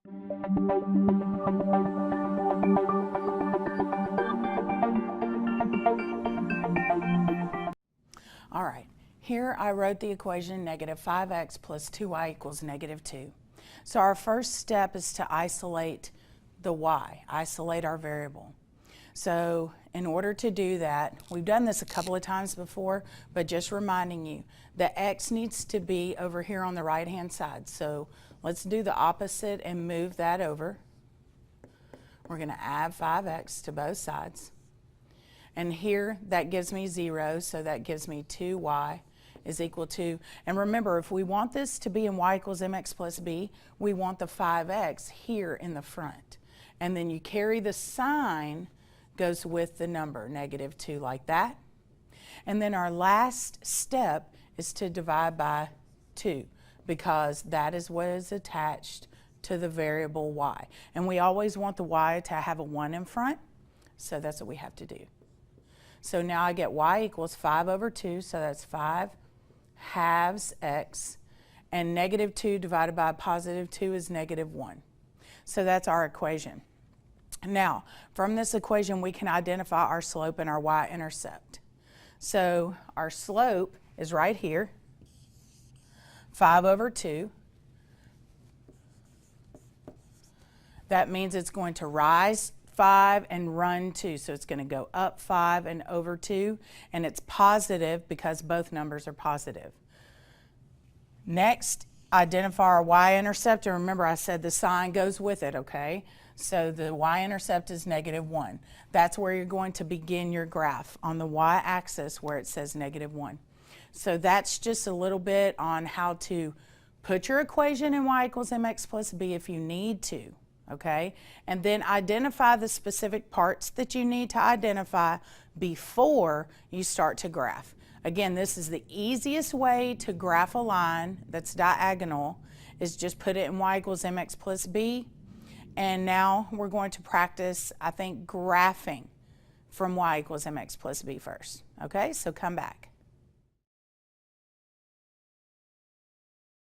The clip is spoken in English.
All right, here I wrote the equation negative 5x plus 2y equals negative 2. So our first step is to isolate the y, isolate our variable. So in order to do that, we've done this a couple of times before, but just reminding you, the x needs to be over here on the right-hand side. So let's do the opposite and move that over. We're going to add 5x to both sides. And here, that gives me 0, so that gives me 2y is equal to, and remember, if we want this to be in y equals mx plus b, we want the 5x here in the front. And then you carry the sign, goes with the number, negative 2, like that. And then our last step is to divide by 2, because that is what is attached to the variable y. And we always want the y to have a 1 in front, so that's what we have to do. So now I get y equals 5 over 2, so that's 5 halves x, and negative 2 divided by positive 2 is negative 1. So that's our equation. Now, from this equation, we can identify our slope and our y-intercept. So our slope is right here, 5 over 2. That means it's going to rise 5 and run 2. So it's going to go up 5 and over 2, and it's positive because both numbers are positive. Next, identify our y-intercept, and remember I said the sign goes with it, okay? So the y-intercept is negative 1. That's where you're going to begin your graph, on the y-axis where it says negative 1. So that's just a little bit on how to put your equation in y equals mx plus b if you need to. Okay, and then identify the specific parts that you need to identify before you start to graph. Again, this is the easiest way to graph a line that's diagonal, is just put it in y equals mx plus b. And now we're going to practice, I think, graphing from y equals mx plus b first. Okay, so come back.